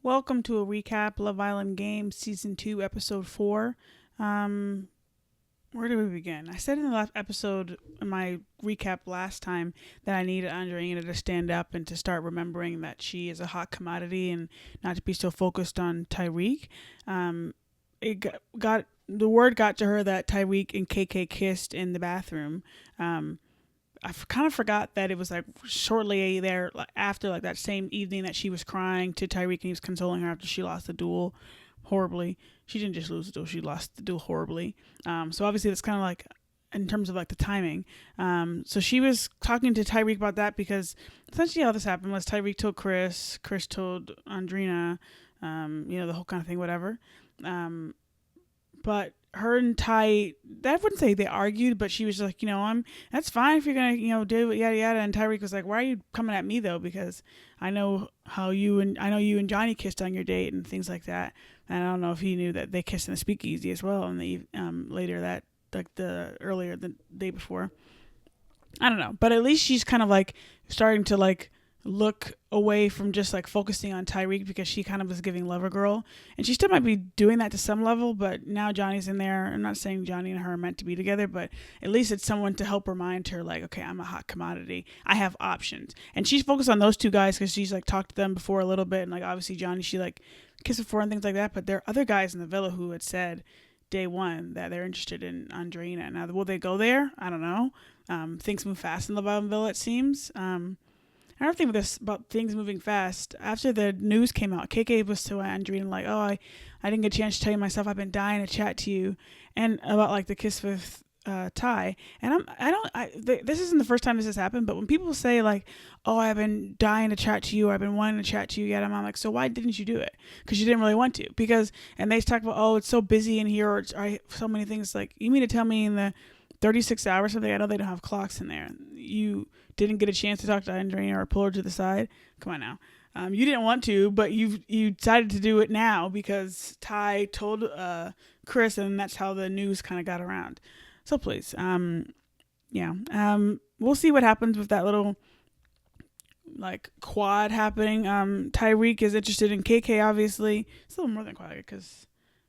Welcome to a recap Love Island Games Season 2, Episode 4. Um, where do we begin? I said in the last episode, in my recap last time, that I needed Andreina to stand up and to start remembering that she is a hot commodity and not to be so focused on Tyreek. The word got to her that Tyreek and KK kissed in the bathroom. Um, kind of forgot that it was like shortly there after like that same evening that she was crying to Tyreek and he was consoling her after she lost the duel horribly. She didn't just lose the duel; she lost the duel horribly. So obviously that's kind of like in terms of like the timing. So she was talking to Tyreek about that because essentially how this happened was Tyreek told Chris told Andrina, the whole kind of thing, whatever. But her and Ty, I wouldn't say they argued, but she was like, that's fine if you're gonna, do it, yada yada. And Tyreek was like, why are you coming at me though? Because I know you and Johnny kissed on your date and things like that. And I don't know if he knew that they kissed in the speakeasy as well. And the later that like the day before, I don't know. But at least she's kind of like starting to like look away from just like focusing on Tyreek because she kind of was giving Lover Girl. And she still might be doing that to some level, but now Johnny's in there. I'm not saying Johnny and her are meant to be together, but at least it's someone to help remind her like, okay, I'm a hot commodity. I have options. And she's focused on those two guys because she's like talked to them before a little bit. And like obviously Johnny, she like kissed before and things like that. But there are other guys in the villa who had said day one that they're interested in Andreina. Now, will they go there? I don't know. Things move fast in the Bottom Villa, it seems. Another thing with this about things moving fast, after the news came out, KK was to Andrina like, oh, I didn't get a chance to tell you myself. I've been dying to chat to you, and about like the kiss with Ty. And this isn't the first time this has happened, but when people say like, oh, I've been dying to chat to you, or I've been wanting to chat to you, yet I'm like, so why didn't you do it? Because you didn't really want to. And they talk about, oh, it's so busy in here, or so many things. Like, you mean to tell me in the 36 hours or something? I know they don't have clocks in there. You didn't get a chance to talk to Andrea or pull her to the side. Come on now. You didn't want to, but you decided to do it now because Ty told Chris, and that's how the news kind of got around. So please, we'll see what happens with that little like quad happening. Tyreek is interested in KK, obviously. It's a little more than quad because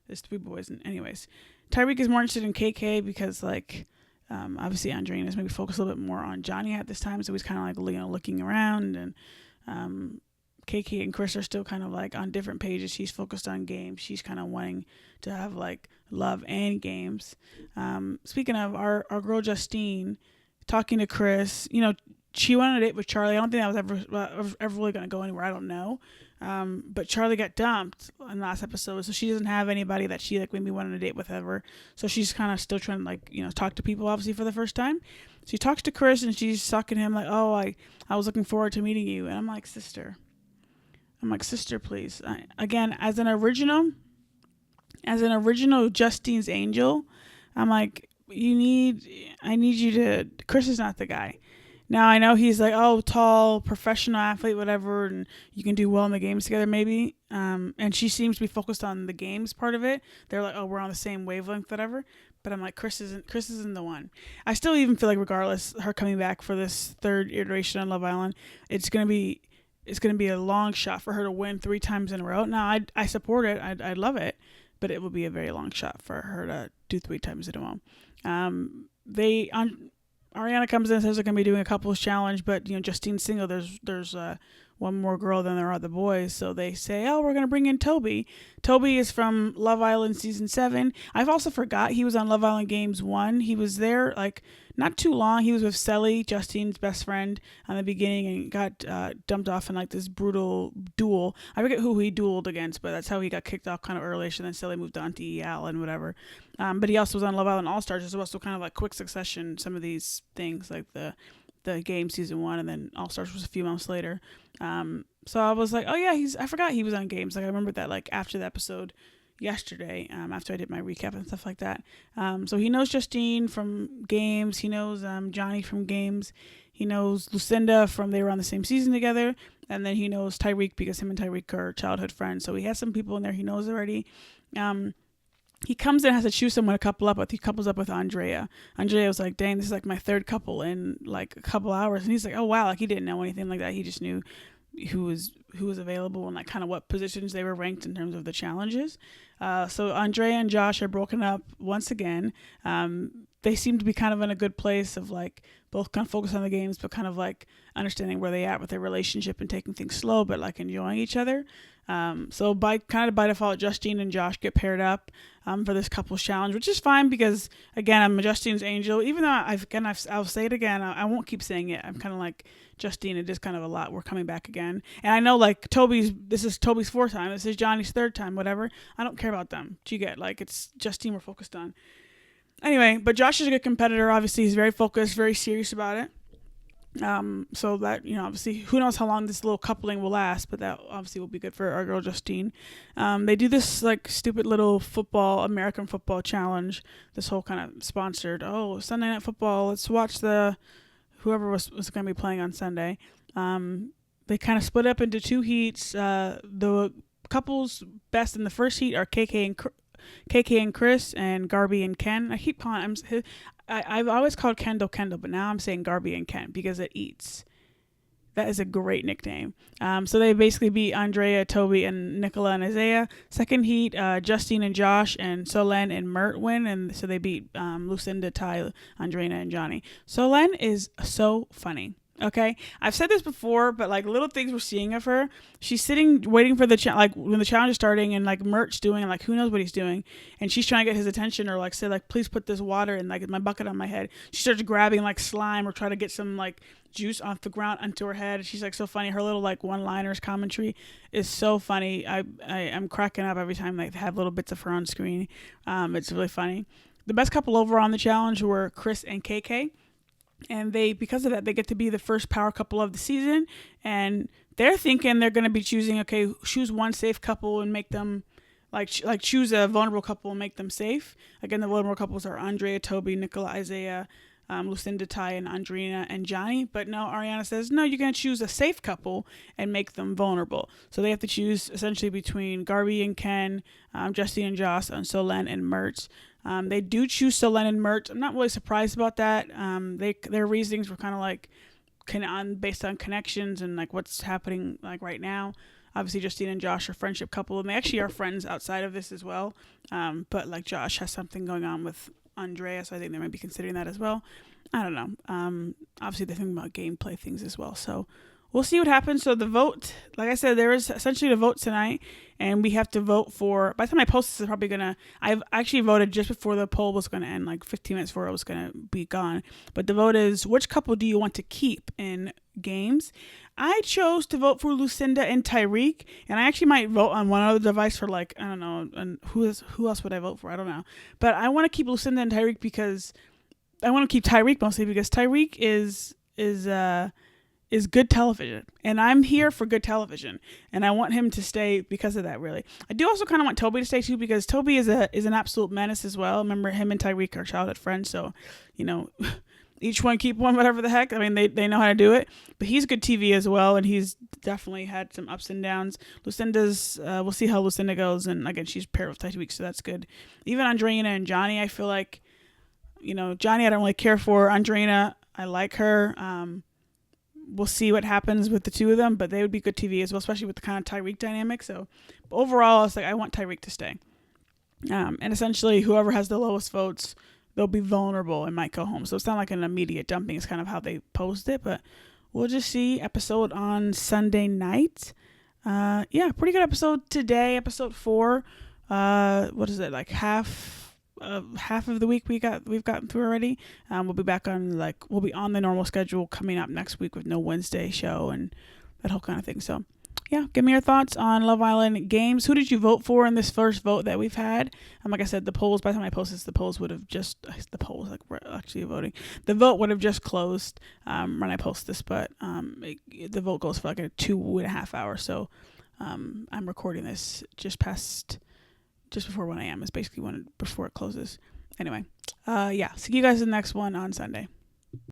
there's three boys. Anyways, Tyreek is more interested in KK because like obviously Andreina is maybe focused a little bit more on Johnny at this time, so he's kind of like looking around, and KK and Chris are still kind of like on different pages. She's focused on games. She's kind of wanting to have like love and games. Speaking of our girl Justine talking to Chris, she went on a date with Charlie. I don't think that was ever really going to go anywhere. I don't know. But Charlie got dumped in the last episode, so she doesn't have anybody that she like maybe went on a date with ever. So she's kind of still trying to like talk to people obviously for the first time. She talks to Chris and she's talking to him like, oh, I was looking forward to meeting you, and I'm like, sister, please. Again, as an original Justine's Angel, I'm like, I need you to. Chris is not the guy. Now, I know he's like, oh, tall, professional athlete, whatever, and you can do well in the games together, maybe. And she seems to be focused on the games part of it. They're like, oh, we're on the same wavelength, whatever. But I'm like, Chris isn't the one. I still even feel like, regardless, her coming back for this third iteration on Love Island, it's gonna be a long shot for her to win 3 times in a row. Now, I support it. I love it, but it will be a very long shot for her to do 3 times in a row. Ariana comes in and says they're going to be doing a couples challenge, but Justine's single. There's one more girl than there are the boys, so they say, oh, we're going to bring in Toby. Toby is from Love Island season 7. I've also forgot he was on Love Island Games 1. He was there like not too long. He was with Selly, Justine's best friend, on the beginning, and got dumped off in like this brutal duel. I forget who he dueled against, but that's how he got kicked off kind of early. And then Selly moved on to EL and whatever. But he also was on Love Island All Stars as well, so kind of like quick succession. Some of these things like the game season 1, and then All Stars was a few months later. So I was like, oh yeah, I forgot he was on games. Like I remembered that like after the episode yesterday, after I did my recap and stuff like that. So he knows Justine from games. He knows Johnny from games. He knows Lucinda from they were on the same season together. And then he knows Tyreek because him and Tyreek are childhood friends. So he has some people in there he knows already. He comes in and has to choose someone to couple up with. He couples up with Andrea. Andrea was like, dang, this is like my third couple in like a couple hours. And he's like, oh, wow. Like he didn't know anything like that. He just knew who was available and like kind of what positions they were ranked in terms of the challenges. So Andrea and Josh are broken up once again. They seem to be kind of in a good place of like both kind of focus on the games, but kind of like understanding where they at with their relationship and taking things slow, but like enjoying each other. So by default, Justine and Josh get paired up for this couples challenge, which is fine because again, I'm Justine's angel. Even though I'll say it again, I won't keep saying it. I'm kind of like Justine. It is kind of a lot. We're coming back again, and I know like this is Toby's fourth time. This is Johnny's third time. Whatever. I don't care about them. Do you get like it's Justine we're focused on. Anyway, but Josh is a good competitor. Obviously, he's very focused, very serious about it. So that, obviously, who knows how long this little coupling will last, but that obviously will be good for our girl Justine. They do this like stupid little American football challenge. This whole kind of sponsored, Sunday Night Football. Let's watch whoever was going to be playing on Sunday. They kind of split up into two heats. The couples best in the first heat are KK and Chris and Garby and Ken. I keep calling I've always called Kendall, but now I'm saying Garby and Ken because it eats. That is a great nickname. So they basically beat Andrea, Toby, and Nicola and Isaiah. Second heat, Justine and Josh and Solen and Mert win, and so they beat Lucinda, Ty, Andrea, and Johnny. Solen is so funny. Okay, I've said this before, but like little things we're seeing of her. She's sitting waiting for like when the challenge is starting, and like Mert's doing, and like who knows what he's doing, and she's trying to get his attention or like say like please put this water in like my bucket on my head. She starts grabbing like slime or try to get some like juice off the ground onto her head. She's like so funny. Her little like one-liners commentary is so funny. I'm cracking up every time they have little bits of her on screen. It's really funny. The best couple over on the challenge were Chris and KK. And because of that, they get to be the first power couple of the season. And they're thinking they're going to be choosing, choose one safe couple and make them, choose a vulnerable couple and make them safe. Again, the vulnerable couples are Andrea, Toby, Nicola, Isaiah, Lucinda, Ty, and Andrina and Johnny. But no, Ariana says, no, you're going to choose a safe couple and make them vulnerable. So they have to choose essentially between Garby and Ken, Justine and Joss, and Solen and Mert. They do choose Solen and Mert. I'm not really surprised about that. Their reasonings were kind of like based on connections and like what's happening like right now. Obviously, Justine and Josh are a friendship couple, and they actually are friends outside of this as well. But like Josh has something going on with Andrea, so I think they might be considering that as well. I don't know. Obviously, they're thinking about gameplay things as well. So we'll see what happens. So the vote, like I said, there is essentially the vote tonight, and we have to vote for, by the time I post this, is probably I've actually voted just before the poll was going to end, like 15 minutes before it was going to be gone. But the vote is, which couple do you want to keep in games? I chose to vote for Lucinda and Tyreek, and I actually might vote on one other device for like, I don't know, and who else would I vote for? I don't know. But I want to keep Lucinda and Tyreek because, I want to keep Tyreek mostly because Tyreek is good television, and I'm here for good television, and I want him to stay because of that. Really, I do also kind of want Toby to stay too because Toby is an absolute menace as well. Remember, him and Tyreek are childhood friends, so each one keep one, whatever the heck. I mean, they know how to do it, but he's good TV as well, and he's definitely had some ups and downs. Lucinda's, we'll see how Lucinda goes, and again, she's paired with Tyreek, so that's good. Even Andreina and Johnny, I feel like, Johnny I don't really care for. Andreina, I like her. We'll see what happens with the two of them, but they would be good TV as well, especially with the kind of Tyreek dynamic. So overall, it's like I want Tyreek to stay. And essentially, whoever has the lowest votes, they'll be vulnerable and might go home. So it's not like an immediate dumping. It's kind of how they posed it, but we'll just see. Episode on Sunday night. Pretty good episode today. Episode 4. What is it, like half of the week we've gotten through already. We'll be back on we'll be on the normal schedule coming up next week with no Wednesday show and that whole kind of thing. So yeah, give me your thoughts on Love Island games. Who did you vote for in this first vote that we've had? Like I said, the polls, by the time I post this, the polls would have just, like we're actually voting. The vote would have just closed when I post this, but the vote goes for like a 2.5 hours. So I'm recording this just before 1 a.m. is basically before it closes. Anyway, see you guys in the next one on Sunday.